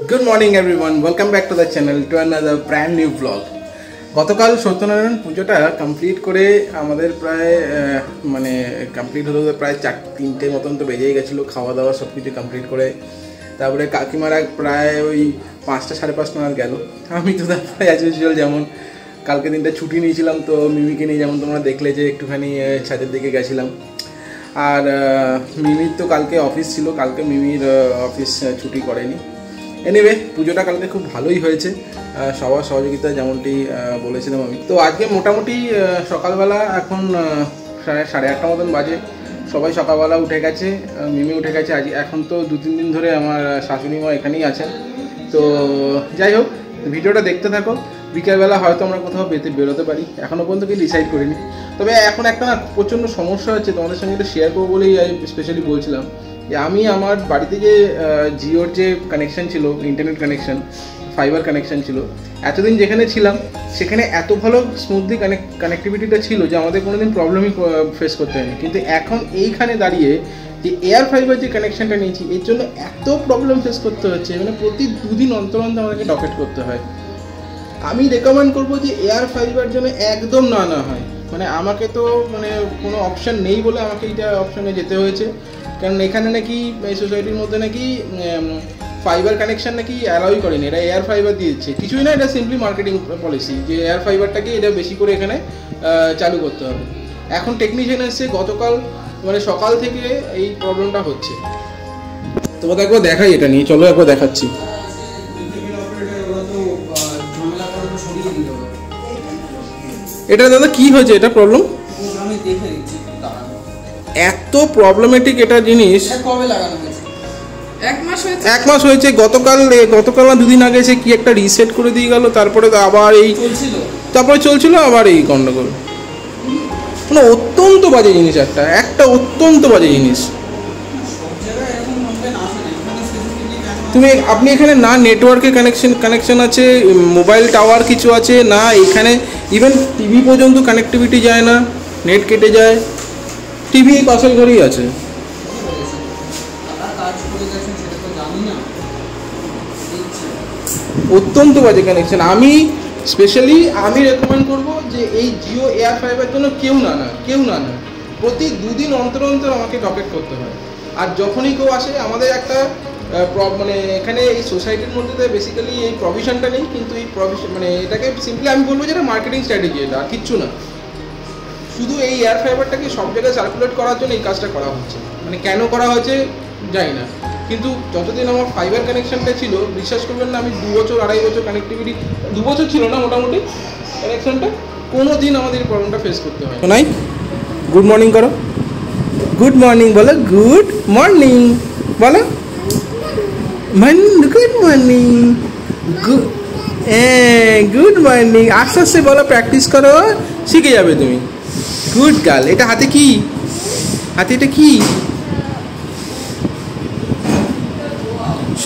Good morning everyone, welcome back to the channel to another brand new vlog. গতকাল সত্যনারায়ণ পুজোটা complete করে আমাদের প্রায় কমপ্লিট হতে প্রায় 4-3টে মতন তো বেজেই গেছিলো, খাওয়া দাওয়া সব কিছু কমপ্লিট করে। তারপরে কাকিমারা প্রায় ওই 5টা 5:30 নাগাদ গেল। আমি তো তারপরে অ্যাজ ইউজুয়াল যেমন কালকে দিনটা ছুটি নিয়েছিলাম, তো মিমিকে নিয়ে যেমন তোমরা দেখলে যে একটুখানি ছাদের দিকে গেছিলাম। আর মিমির তো কালকে অফিস ছিল, কালকে মিমির অফিস ছুটি করেনি। এনিওয়ে পুজোটা কালকে খুব ভালোই হয়েছে, সবার সহযোগিতা যেমনটি বলেছিলাম আমি। তো আজকে মোটামুটি সকালবেলা এখন 8:30 মতন বাজে, সবাই সকালবেলা উঠে গেছে, মিমি উঠে গেছে। আজ এখন তো 2-3 দিন ধরে আমার শাশুড়ি মা এখানেই আছেন। তো যাই হোক, ভিডিওটা দেখতে থাকো। বিকেলবেলা হয়তো আমরা কোথাও বেরোতে পারি, এখনও পর্যন্ত কি ডিসাইড করিনি। তবে এখন একটা না প্রচণ্ড সমস্যা হচ্ছে, তোমাদের সঙ্গে এটা শেয়ার করবো বলেই স্পেশালি বলছিলাম যে আমি আমার বাড়িতে যে জিওর যে কানেকশান ছিল, ইন্টারনেট কানেকশান, ফাইবার কানেকশান ছিল, এতদিন যেখানে ছিলাম সেখানে এত ভালো স্মুথলি কানেক্টিভিটিটা ছিল যে আমাদের কোনোদিন প্রবলেমই ফেস করতে হয়নি। কিন্তু এখন এইখানে দাঁড়িয়ে যে এয়ার ফাইবার যে কানেকশানটা নিয়েছি, এর জন্য এত প্রবলেম ফেস করতে হচ্ছে, মানে প্রতি 2 দিন অন্তর অন্তর আমাদেরকে ডকেট করতে হয়। আমি রেকমেন্ড করবো যে এয়ার ফাইবার যেন একদম না হয়। মানে আমাকে তো কোনো অপশান নেই বলে আমাকে এইটা অপশানে যেতে হয়েছে, কারণ এখানে নাকি এই সোসাইটির মধ্যে নাকি ফাইবার কানেকশান নাকি অ্যালাউই করেনি, এটা এয়ার ফাইবার দিয়েছে। কিছুই না, এটা সিম্পলি মার্কেটিং পলিসি যে এয়ার ফাইবারটাকে এটা বেশি করে এখানে চালু করতে হবে। এখন টেকনিশিয়ান এসছে গতকাল, সকাল থেকে এই প্রবলেমটা হচ্ছে। তোমাদের একবার দেখাই এটা নিয়ে, চলো একবার দেখাচ্ছি। এটা দাদা কি হয়েছে, এটা প্রবলেম এত প্রবলেমেটিক এটা জিনিস। কবে লাগানো হয়েছে? 1 মাস হয়েছে। গতকাল না 2 দিন আগে এসে কি একটা রিসেট করে দিয়ে গেল, তারপরে আবার এই চলছিল আবার এই গন্ডগোল। অত্যন্ত বাজে জিনিস, একটা অত্যন্ত বাজে জিনিস। আপনি এখানে না নেটওয়ার্কের কানেকশন আছে, মোবাইল টাওয়ার কিছু আছে না, এখানে ইভেন টিভি পর্যন্ত কানেক্টিভিটি যায় না, নেট কেটে যায়। টিভি এই পাশের ঘরেই আছে। অত্যন্ত বাজে কানেকশন। আমি রেকমেন্ড করবো যে এই জিও এয়ার ফাইবার জন্য কেউ না প্রতি 2 দিন অন্তর অন্তর আমাকে ডকেট করতে হয়। আর যখনই কেউ আসে আমাদের একটা এখানে এই সোসাইটির মধ্যে বেসিক্যালি এই প্রভিশনটা নেই, কিন্তু এই প্রভিশন এটাকে সিম্পলি আমি বলবো যে এটা মার্কেটিং স্ট্র্যাটেজি, এটা আর কিচ্ছু না। শুধু এই এয়ার ফাইবারটাকে সব জায়গায় সার্কুলেট করার জন্য এই কাজটা করা হচ্ছে। কেন করা হয়েছে জানি না, কিন্তু যতদিন আমার ফাইবার কানেকশানটা ছিল, বিশ্বাস করবেন না, আমি 2 বছর 2.5 বছর কানেক্টিভিটি, 2 বছর ছিল না মোটামুটি কানেকশানটা, কোনো দিন আমাদের এই প্রবলেমটা ফেস করতে হয় নাই। গুড মর্নিং করো, গুড মর্নিং বলো, গুড মর্নিং বলো, গুড মর্নিং, গুড মর্নিং। আস্তে আস্তে বলো, প্র্যাকটিস করো, শিখে যাবে তুমি। Good girl. এটা হাতে কি? এটা কি?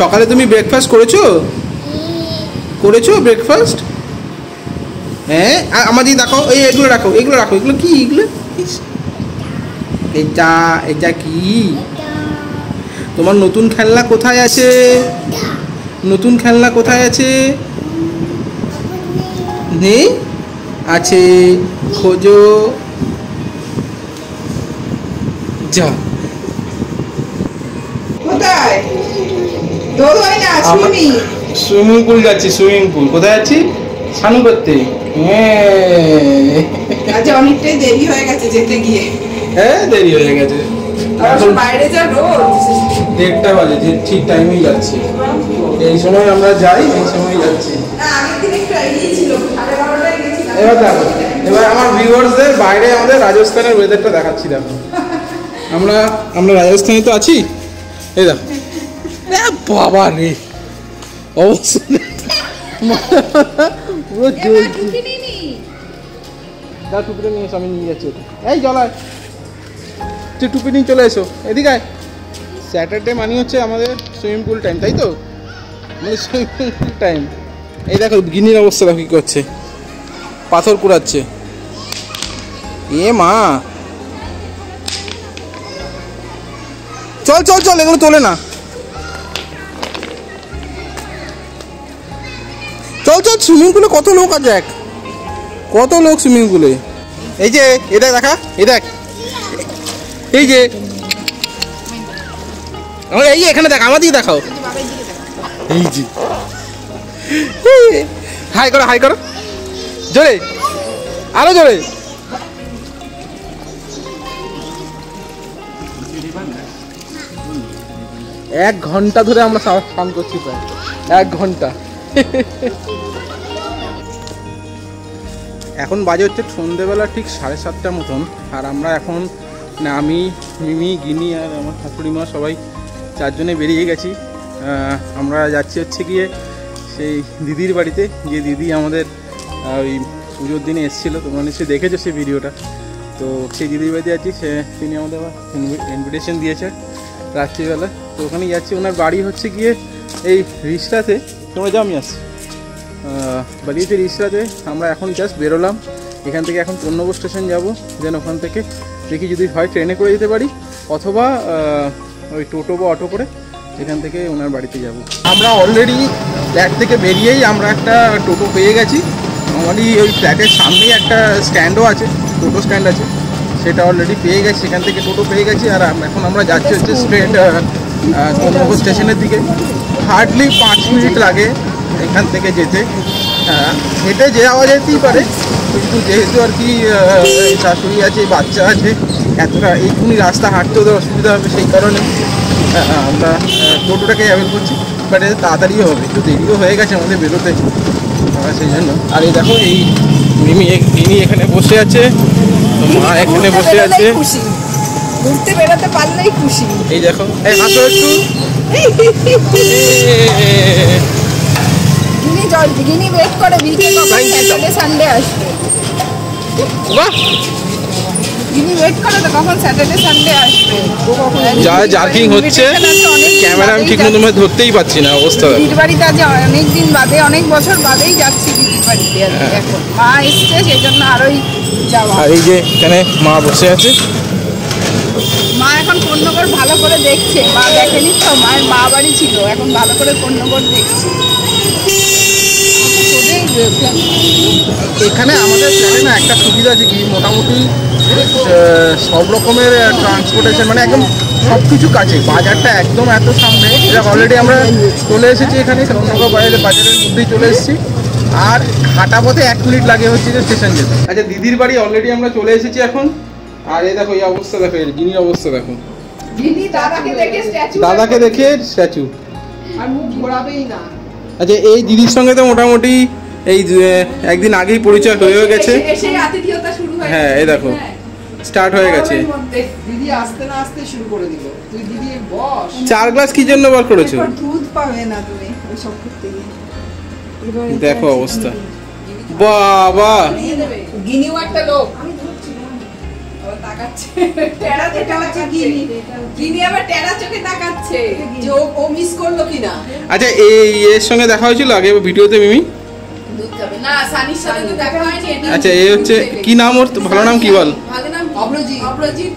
সকালে তুমি ব্রেকফাস্ট করেছো ব্রেকফাস্ট? হ্যাঁ, আমাদের দেখো, এগুলো রাখো, এগুলো কি? এটা কি? তোমার নতুন খেলনা কোথায় আছে? নেই? আছে, খোঁজো, যা। কোথায়? সুইমিং পুল যাচ্ছি। কোথায় যাচ্ছি? স্নান করতে। অনেকটাই দেরি হয়ে গেছে যেতে গিয়ে। হ্যাঁ, দেরি হয়ে গেছে, বাইরে যা রোদ। 1:30 বাজে, যে ঠিক টাইমেই যাচ্ছি। এই সময় আমরা যাই, এই সময় যাচ্ছি। এবার আমার ভিউয়ার্সদের বাইরে আমাদের রাজস্থানের ওয়েদারটা দেখাচ্ছি। দেখো, আমরা রাজস্থানে তো আছি। এই দেখো, বাবা রে, অবশ্যই টুপিটা নিয়ে এসো, আমি নিয়ে যাচ্ছি। এই জলায় টুপি নিয়ে চলে এসো, এদিকে। স্যাটারডে মানে হচ্ছে আমাদের সুইমিং পুল টাইম, তাই তো? Swimming pool time. এই দেখো গিনির অবস্থা দেখো কি করছে, পাথর কুড়াচ্ছে। মা, চল, এগুলো তোলে না। সুইমিং পুলে কত লোক আছে, এক কত লোক সুইমিং পুলে। এই যে এটা দেখা, এই দেখ, এই যে এই এখানে দেখ, আমার দিকে দেখাও, এই যে হাই করো, হাই করো জোরে, আরো জোরে। 1 ঘন্টা ধরে আমরা স্নান করছি, প্রায় 1 ঘন্টা। এখন বাজে হচ্ছে সন্ধ্যেবেলা ঠিক 7:30 মতন। আর আমরা এখন আমি, মিমি, গিনি আর আমার শাশুড়ি মা সবাই 4 জনে বেরিয়ে গেছি। আমরা যাচ্ছি হচ্ছে গিয়ে সেই দিদির বাড়িতে, যে দিদি আমাদের ওই পুজোর দিনে এসেছিলো, তোমরা নিশ্চয়ই দেখেছো সেই ভিডিওটা। তো সেই দিদির বাড়িতে যাচ্ছি, তিনি আমাদের আবার ইনভিটেশন দিয়েছে রাত্রিবেলা। তো ওখানে যাচ্ছি, ওনার বাড়ি হচ্ছে গিয়ে এই রিসরাতে। তোমরা যাও, আমি আসছি। বাড়ি হচ্ছে রিসরাতে। আমরা এখন জাস্ট বেরোলাম এখান থেকে, এখন পূর্ণনগর স্টেশন যাব। দেন ওখান থেকে দেখি যদি হয় ট্রেনে করে যেতে পারি, অথবা ওই টোটো বা অটো করে এখান থেকে ওনার বাড়িতে যাব। আমরা অলরেডি ফ্ল্যাট থেকে বেরিয়েই আমরা একটা টোটো পেয়ে গেছি। আমারই ওই ফ্ল্যাটের সামনেই একটা স্ট্যান্ডও আছে, টোটো স্ট্যান্ড আছে, সেটা অলরেডি পেয়ে গেছি। সেখান থেকে টোটো পেয়ে গেছি। আর এখন আমরা যাচ্ছি হচ্ছে স্ট্রেট পূর্ণনগর স্টেশনের দিকে। হার্ডলি 5 মিনিট লাগে এখান থেকে যেতে। হেঁটে যাওয়া যেতেই পারে, কিন্তু যেহেতু আর কি শাশুড়ি আছে, বাচ্চা আছে, এতটা এইটুকুনি রাস্তা হাঁটতে ওদের অসুবিধা হবে, সেই কারণে আমরা টোটোটাকে অ্যাভেল করছি। বাট এটা তাড়াতাড়িও হবে, একটু দেরিও হয়ে গেছে আমাদের বেরোতে, সেই জন্য। আর এই দেখো, এই মিমি এখানে বসে আছে, মা এখানে বসে আছে, ঘুরতে বেরোতে পারলেই খুশি। এই দেখো, এই হাসো একটু। গিনি ওয়েট করে স্যাটারডে সানডে আসবে। বাহ, গিনি ওয়েট করে তো কখন স্যাটারডে সানডে আসবে। যা জার্কিং হচ্ছে, ক্যামেরা আমি ঠিকমতো ধরতেই পাচ্ছি না, অবস্থা। দিদির বাড়িতে আজ অনেক দিন বাদে, অনেক বছর বাদেই যাচ্ছি দিদির বাড়িতে। এখন মা এসছে, সেই জন্য আরোই যাওয়া। আর এই যে এখানে মা বসে আছে। মা এখন পূর্ণনগর ভালো করে দেখছে। মা দেখেনি তো, মায়ের মা বাড়ি ছিল, এখন ভালো করে পূর্ণনগর দেখছে। এখানে আমাদের ফ্ল্যাটে না একটা সুবিধা আছে কি, মোটামুটি সব রকমের ট্রান্সপোর্টেশন, মানে একদম সব কিছু কাছে। বাজারটা একদম এত সামনে। এটা অলরেডি আমরা চলে এসেছি এখানে, পূর্ণনগর বাজারের মধ্যেই চলে এসেছি। আর হাঁটা পথে 1 মিনিট লাগে হচ্ছে যে স্টেশন যেতে। আচ্ছা, দিদির বাড়ি অলরেডি আমরা চলে এসেছি এখন। আর এই দেখো, এই অবস্থা দেখো, এর গিনির অবস্থা দেখো। দাদাকে দেখে স্ট্যাচু, আর মুখ ঘোরাবেই না। আচ্ছা, এই দিদির সঙ্গে তো মোটামুটি এই 1 দিন আগেই পরিচয় হয়ে গেছে। হ্যাঁ, এই দেখো স্টার্ট হয়ে গেছে। দিদি আসতে না আসতে শুরু করে দিল। তুই দিদি বস। 4 গ্লাস কি জন্য বার করেছো? দুধ পাবে না তুমি ওই সব করতে গিয়ে। দেখো অবস্থা, বাবা। গিনিও একটা লোক। টেরা তাকাচ্ছে গিনি। গিনি আবার টেরা চোখে তাকাচ্ছে যে ও মিস করলো কিনা। আচ্ছা, এই এর সঙ্গে দেখা হয়েছিল আগে ভিডিওতে মিমি? না, সানির সাথে তো দেখা হয়নি। আচ্ছা, এই হচ্ছে কি নাম ওর, ভালো নাম কি বল? ভালো নাম অব্রজিৎ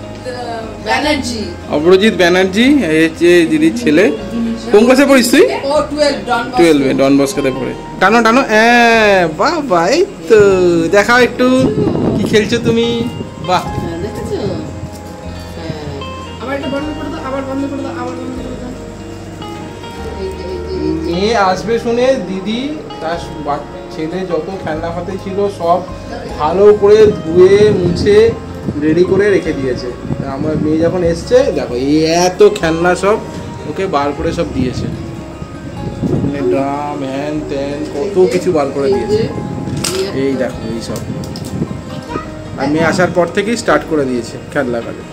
ব্যানার্জি। অব্রজিৎ ব্যানার্জি, এই হচ্ছে দিদির ছেলে। কোন ক্লাসে পড়িস তুই? ও 12 ডন বস্কোতে পড়ে। টানো টানো, বাবা। এই তো দেখাও একটু, কি খেলছো তুমি? বাহ, দেখেছো? আবার এটা বন্ধ করে দাও, আবার বন্ধ করে দাও, আবার বন্ধ করে দাও। মেয়ে আসবে শুনে দিদি তার ছেলে যত খেলনা ফাতে ছিল সব ভালো করে ধুয়ে মুছে রেডি করে রেখে দিয়েছে। আমার মেয়ে যখন এসছে, দেখো এই এত খেলনা সব ওকে বার করে সব দিয়েছে, ড্রাম হ্যান ত্যান কত কিছু বার করে দিয়েছে। এই দেখো এই সব, আর মেয়ে আসার পর থেকেই স্টার্ট করে দিয়েছে খেলনা কাটে।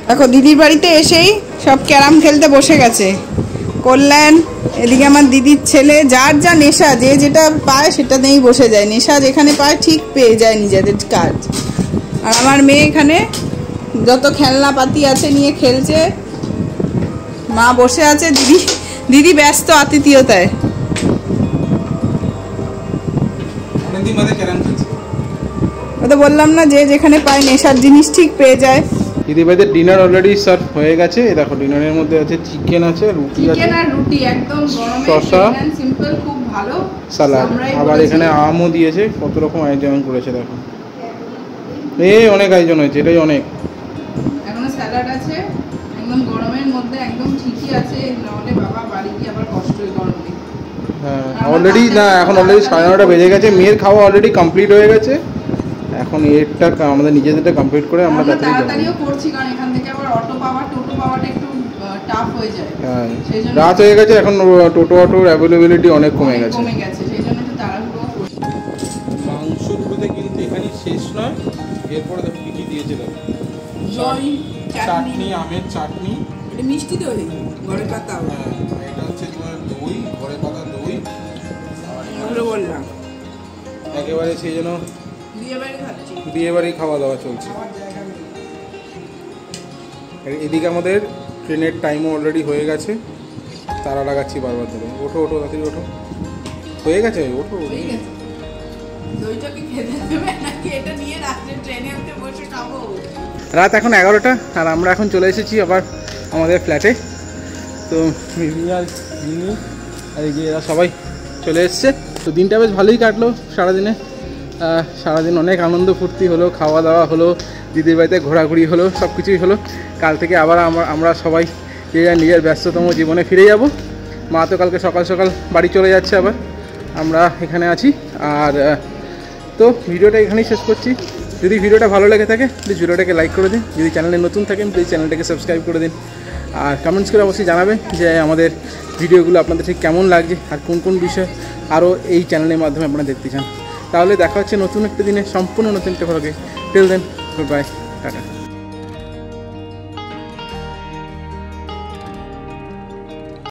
দেখো, দিদির বাড়িতে এসেই সব ক্যারাম খেলতে বসে গেছে। কল্যাণ, এদিকে আমার দিদির ছেলে, যার যা নেশা, যে যেটা পায় সেটা নিয়েই বসে যায়। নেশা যেখানে পায় ঠিক পেয়ে যায় নিজেদের কাজ। আর আমার মেয়ে এখানে যত খেলনা পাতি আছে নিয়ে খেলছে। মা বসে আছে, দিদি ব্যস্ত আতিথেয়তায়। ও তো বললাম না, যে যেখানে পায় নেশার জিনিস ঠিক পেয়ে যায়। দিদিভাইদের ডিনার অলরেডি সার্ভ হয়ে গেছে। দেখো, ডিনারের মধ্যে আছে চিকেন আছে, রুটি আছে, চিকেন আর রুটি একদম গরমে, শসা, সিম্পল, খুব ভালো সালাদ, আমরাই আবার করেছি। এখানে আমও দিয়েছে, কত রকম আয়োজন করেছে দেখো, অনেক আয়োজন হয়েছে, এটাই অনেক। এখনো স্যালাড আছে, একদম গরমের মধ্যে একদম ঠিকই আছে, নাহলে বাবা বাড়ি গিয়ে আবার কষ্টই গরমে। হ্যাঁ অলরেডি না, এখন অলরেডি 9:30 বেজে গেছে, মেয়ের খাওয়া অলরেডি কমপ্লিট হয়ে গেছে, এখন এরটা আমাদের নিজেদেরটা কমপ্লিট করে আমরা তাড়াতাড়িও করছি, কারণ এখান থেকে আবার অটো পাওয়া, টোটো পাওয়াটা একটু টাফ হয়ে যায়। হ্যাঁ সেই জন্য রাত হয়ে গেছে, এখন টোটো অটোর অ্যাভেলেবিলিটি অনেক কমে গেছে। সেই জন্য একটু তাড়াহুড়ো করছি। মাংস দুটোতে কিন্তু এখানেই শেষ নয়, এরপরে দেখো কি কি দিয়েছে দেখো, দই, চাটনি, আমের চাটনি, এটা মিষ্টি দই, ঘরে পাতা, হ্যাঁ এটা হচ্ছে তোমার দই, ঘরে পাতা দই, এগুলো বললাম একেবারে সেই জন্য বিয়ে বাড়ি খাওয়া দাওয়া চলছে। এদিকে আমাদের ট্রেনের টাইমও অলরেডি হয়ে গেছে, তারা লাগাচ্ছি বারবার ধরে, ওঠো ওঠো তাড়াতাড়ি ওঠো, হয়ে গেছে, ওঠো। রাত এখন 11টা, আর আমরা এখন চলে এসেছি আবার আমাদের ফ্ল্যাটে। তো মিমি আর মিমি আর এই যে এরা সবাই চলে এসছে। তো দিনটা বেশ ভালোই কাটলো, সারাদিন অনেক আনন্দ ফুর্তি হলো, খাওয়া দাওয়া হলো, দিদির বাড়িতে ঘোরাঘুরি হলো, সব কিছুই হলো। কাল থেকে আবার আমরা সবাই নিজের ব্যস্ততম জীবনে ফিরে যাব। মা তো কালকে সকাল সকাল বাড়ি চলে যাচ্ছে, আবার আমরা এখানে আছি। আর তো ভিডিওটা এখানেই শেষ করছি। যদি ভিডিওটা ভালো লেগে থাকে প্লিজ ভিডিওটাকে লাইক করে দিন, যদি চ্যানেলে নতুন থাকেন প্লিজ চ্যানেলটাকে সাবস্ক্রাইব করে দিন, আর কমেন্টস করে অবশ্যই জানাবেন যে আমাদের ভিডিওগুলো আপনাদের ঠিক কেমন লাগছে, আর কোন কোন বিষয় আরও এই চ্যানেলের মাধ্যমে আপনারা দেখতে চান। তাহলে দেখা হচ্ছে নতুন একটা দিনে সম্পূর্ণ নতুন একটা ভাগে। Till then, good bye, tata.